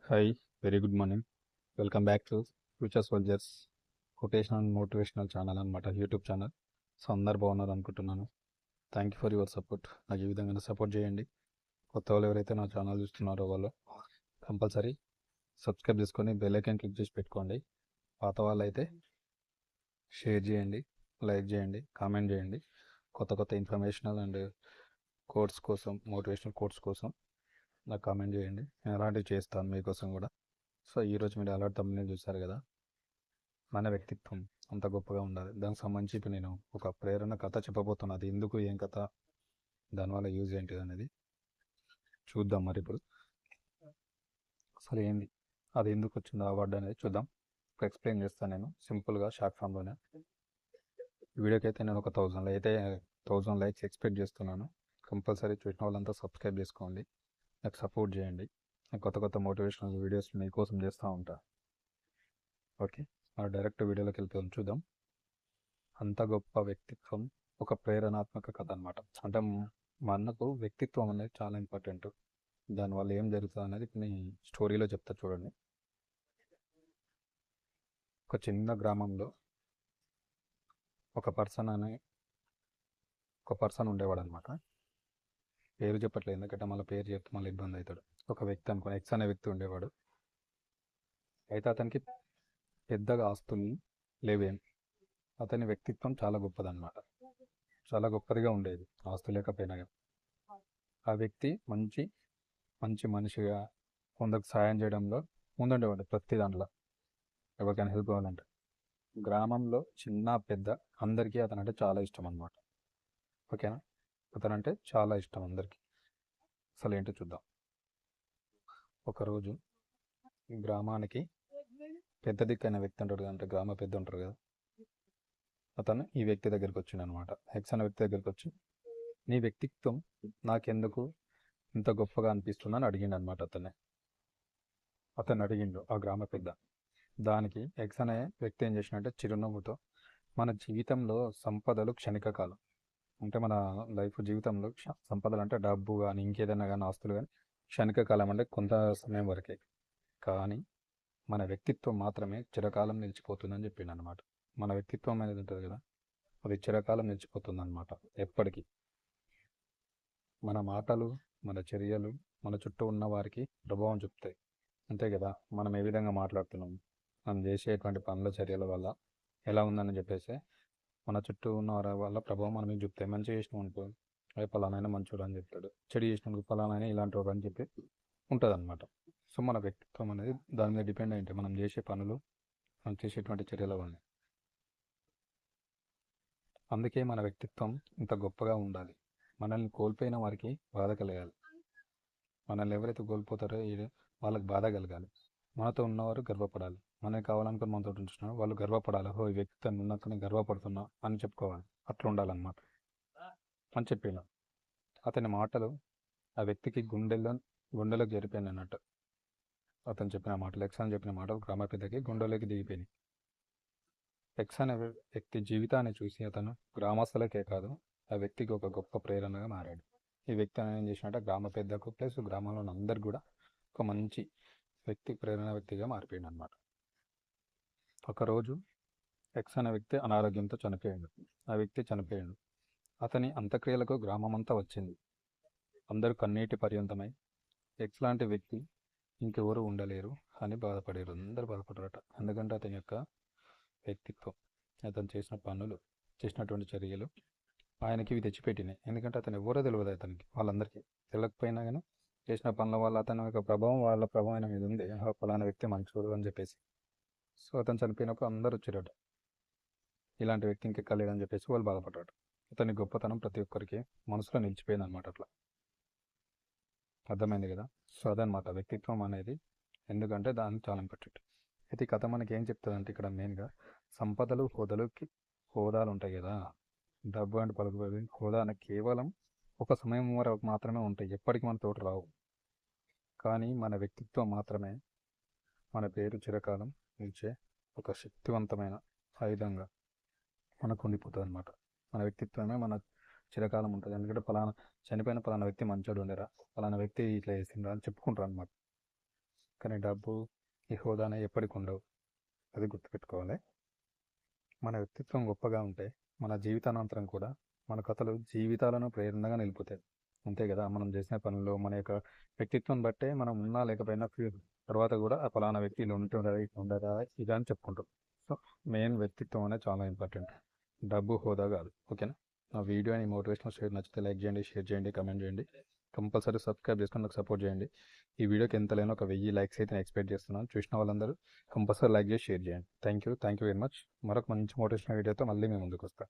Hi, very good morning. Welcome back to Future Soldiers quotational and motivational channel అనమాట, YouTube channel. So అందరు బాగున్నారు అనుకుంటున్నాను. Thank you for your support. నాకు ఈ విధంగా సపోర్ట్ చేయండి. కొత్త వాళ్ళు ఎవరైతే నా ఛానల్ చూస్తున్నారో వాళ్ళు కంపల్సరీ సబ్స్క్రైబ్ చేసుకొని బెల్ ఐకాన్ క్లిక్ చేసి పెట్టుకోండి. పాత వాళ్ళు అయితే షేర్ చేయండి, లైక్ చేయండి, కామెంట్ చేయండి. కొత్త కొత్త ఇన్ఫర్మేషనల్ అండ్ కోర్స్ కోసం, మోటివేషనల్ కోర్స్ కోసం నాకు కామెంట్ చేయండి. నేను అలాంటివి చేస్తాను మీకోసం కూడా. సో ఈరోజు మీరు అలాంటి తమ్ముని చూశారు కదా, మన వ్యక్తిత్వం అంత గొప్పగా ఉండాలి. దానికి సంబంధించి ఇప్పుడు నేను ఒక ప్రేరణ కథ చెప్పబోతున్నా. అది ఎందుకు, ఏం కథ, దానివల్ల యూజ్ ఏంటిది అనేది చూద్దాం. మరి ఇప్పుడు అసలు ఏంది, అది ఎందుకు వచ్చింది అవార్డు అనేది చూద్దాం. ఎక్స్ప్లెయిన్ చేస్తాను నేను సింపుల్గా, షార్ట్ ఫామ్లోనే. ఈ వీడియోకి అయితే నేను ఒక 1000 లైక్స్ ఎక్స్పెక్ట్ చేస్తున్నాను. కంపల్సరీ చూసిన వాళ్ళంతా సబ్స్క్రైబ్ చేసుకోండి, నాకు సపోర్ట్ చేయండి. నేను కొత్త కొత్త మోటివేషనల్ వీడియోస్ మీకోసం చేస్తూ ఉంటా. ఓకే, డైరెక్ట్ వీడియోలోకి వెళ్ళిపోయి చూద్దాం. అంత గొప్ప వ్యక్తిత్వం ఒక ప్రేరణాత్మక కథ అనమాట. అంటే మనకు వ్యక్తిత్వం అనేది చాలా ఇంపార్టెంట్. దానివల్ల ఏం జరుగుతుంది అనేది ఇప్పుడు స్టోరీలో చెప్తా చూడండి. ఒక చిన్న గ్రామంలో ఒక పర్సన్ ఉండేవాడు అనమాట. పేరు చెప్పట్లేదు, ఎందుకంటే మళ్ళీ పేరు చెప్తే మళ్ళీ ఇబ్బంది అవుతాడు. ఒక వ్యక్తి అనుకో, ఎక్స్ అనే వ్యక్తి ఉండేవాడు. అయితే అతనికి పెద్దగా ఆస్తులు లేవేం. అతని వ్యక్తిత్వం చాలా గొప్పదన్నమాట, చాలా గొప్పదిగా ఉండేది, ఆస్తు లేకపోయినా. ఆ వ్యక్తి మంచి మంచి మనిషిగా, కొందరికి సాయం చేయడంలో ముందుండేవాడు. ప్రతి దాంట్లో ఎవరికైనా హెల్ప్ కావాలంటే గ్రామంలో చిన్న పెద్ద అందరికీ అతనంటే చాలా ఇష్టం అన్నమాట. ఓకేనా, అతనంటే చాలా ఇష్టం అందరికీ. అసలు ఏంటో చూద్దాం. ఒకరోజు గ్రామానికి పెద్ద దిక్కైన వ్యక్తి ఉంటాడు కదా, అంటే గ్రామ పెద్ద ఉంటారు కదా, అతను ఈ వ్యక్తి దగ్గరికి వచ్చిండు అనమాట. ఎక్స్ అనే వ్యక్తి దగ్గరికి వచ్చి, నీ వ్యక్తిత్వం నాకెందుకు ఇంత గొప్పగా అనిపిస్తుందని అడిగిండు అనమాట. అతను అడిగిండు ఆ గ్రామ పెద్ద. దానికి ఎక్స్ అనే వ్యక్తి ఏం చేసినట్టే చిరునవ్వుతో, మన జీవితంలో సంపదలు క్షణిక కాలం. అంటే మన లైఫ్ జీవితంలో సంపదలు అంటే డబ్బు కానీ ఇంకేదైనా కానీ ఆస్తులు కానీ క్షణిక కాలం, అంటే కొంత సమయం వరకే. కానీ మన వ్యక్తిత్వం మాత్రమే చిరకాలం నిలిచిపోతుందని చెప్పిండు అనమాట. మన వ్యక్తిత్వం అనేది ఉంటుంది కదా, అది చిరకాలం నిలిచిపోతుంది అనమాట. ఎప్పటికీ మన మాటలు, మన చర్యలు మన చుట్టూ ఉన్న వారికి ప్రభావం చూపుతాయి. అంతే కదా, మనం ఏ విధంగా మాట్లాడుతున్నాం, మనం చేసేటువంటి పనుల చర్యల వల్ల ఎలా ఉందని చెప్పేసి మన చుట్టూ ఉన్న వారి వల్ల ప్రభావం మనం మీకు చెప్తాయి. మంచి చేసినాం అనుకో, అదే పలానైనా మంచోడు అని చెప్తాడు. చెడు చేసినందుకు పలానైనా ఇలాంటి వాడు అని చెప్పి ఉంటుంది అనమాట. సో మన వ్యక్తిత్వం అనేది దాని మీద డిపెండ్ అయి ఉంటాయి, మనం చేసే పనులు, మనం చేసేటువంటి చర్యల వల్ల. అందుకే మన వ్యక్తిత్వం ఇంత గొప్పగా ఉండాలి. మనల్ని కోల్పోయిన వారికి బాధ కలగాలి. మనల్ని ఎవరైతే కోల్పోతారో వాళ్ళకి బాధ కలగాలి. మనతో ఉన్నవారు గర్వపడాలి. మనకి కావాలనుకుని మనతో ఉంటున్నాడు, వాళ్ళు గర్వపడాలి. ఓ ఈ వ్యక్తి ఉన్నందుకు నేను గర్వపడుతున్నా అని చెప్పుకోవాలి. అట్లా ఉండాలన్నమాట అని చెప్పిన. అతని మాటలు ఆ వ్యక్తికి గుండెలోకి జరిపోయింది అన్నట్టు. అతను చెప్పిన మాటలు, ఎక్స్ అని చెప్పిన మాటలు గ్రామ పెద్దకి గుండెలోకి దిగిపోయినాయి. ఎక్స్ అనే వ్యక్తి జీవితాన్ని చూసి అతను గ్రామస్తులకే కాదు, ఆ వ్యక్తికి ఒక గొప్ప ప్రేరణగా మారాడు. ఈ వ్యక్తి ఏం చేసినట్టే గ్రామ పెద్దకు ప్లస్ గ్రామంలో అందరికి కూడా ఒక మంచి వ్యక్తి, ప్రేరణ వ్యక్తిగా మారిపోయాడు అనమాట. ఒకరోజు ఎక్స్ అనే వ్యక్తి అనారోగ్యంతో చనిపోయాడు. ఆ వ్యక్తి చనిపోయాడు. అతని అంత్యక్రియలకు గ్రామం అంతా వచ్చింది. అందరూ కన్నీటి పర్యంతమై ఎక్స్ లాంటి వ్యక్తి ఇంకెవరు ఉండలేరు అని బాధపడారు. అందరూ బాధపడరట. ఎందుకంటే అతని యొక్క వ్యక్తిత్వం, అతను చేసిన పనులు, చేసినటువంటి చర్యలు ఆయనకి ఇవి తెచ్చిపెట్టినాయి. ఎందుకంటే అతను ఎవరో తెలియదు అతనికి, వాళ్ళందరికీ తెలియకపోయినా కానీ చేసిన పనుల వల్ల అతని యొక్క ప్రభావం, వాళ్ళ ప్రభావం ఆయన మీద ఉంది. ఫలానా వ్యక్తి మంచోడు అని చెప్పేసి. సో అతను చనిపోయినప్పుడు అందరూ వచ్చారట, ఇలాంటి వ్యక్తి ఇంకెక్కలేదని చెప్పేసి వాళ్ళు బాధపడ్డారు. అతని గొప్పతనం ప్రతి ఒక్కరికి మనసులో నిలిచిపోయింది అనమాట. అట్లా అర్థమైంది కదా. సో అదనమాట వ్యక్తిత్వం అనేది. ఎందుకంటే దానికి చాలా ఇంపార్టెంట్. అయితే ఈ కథ మనకి ఏం చెప్తుందంటే, ఇక్కడ మెయిన్గా సంపదలు, హోదాలు ఉంటాయి కదా, డబ్బు అంటే పలుకుబడి, హోదా అనేది కేవలం ఒక సమయం వరకు మాత్రమే ఉంటాయి, ఎప్పటికీ మన తోట రావు. కానీ మన వ్యక్తిత్వం మాత్రమే మన పేరు చిరకాలం నిలిచే ఒక శక్తివంతమైన ఆయుధంగా మనకు ఉండిపోతుంది అనమాట. మన వ్యక్తిత్వమే మన చిరకాలం ఉంటుంది. ఎందుకంటే చనిపోయిన పలానా వ్యక్తి మంచోడు ఉండేరా, పలానా వ్యక్తి ఇట్లా చేసిండ్రా అని చెప్పుకుంటారు అనమాట. కానీ డబ్బు, ఈ హోదానే ఎప్పటికి ఉండవు. అది గుర్తుపెట్టుకోవాలి. మన వ్యక్తిత్వం గొప్పగా ఉంటే మన జీవితానంతరం కూడా మన కథలు జీవితాలను ప్రేరణగా నిలుపుతాయి. అంతే కదా, మనం చేసిన పనుల్లో మన యొక్క వ్యక్తిత్వం బట్టే మనం ఉన్నా లేకపోయినా తర్వాత కూడా ఆ ఫలానా వ్యక్తి ఇలా ఉంటుందా ఇట్లా ఉండదా ఇదా అని చెప్పుకుంటాం. సో మెయిన్ వ్యక్తిత్వం అనేది చాలా ఇంపార్టెంట్, డబ్బు హోదా కాదు. ఓకేనా? నా వీడియో అని మోటివేషనల్ షేర్ నచ్చితే లైక్ చేయండి, షేర్ చేయండి, కమెంట్ చేయండి, కంపల్సరీ సబ్స్క్రైబ్ చేసుకొని నాకు సపోర్ట్ చేయండి. ఈ వీడియోకి ఎంత లేనో ఒక 1000 లైక్స్ అయితే నేను ఎక్స్పెక్ట్ చేస్తున్నాను. చూసిన వాళ్ళందరూ కంపల్సరీ లైక్ చేసి షేర్ చేయండి. Thank you very much. మరొక మంచి మోటివేషనల్ వీడియోతో మళ్ళీ మేము ముందుకు వస్తాం.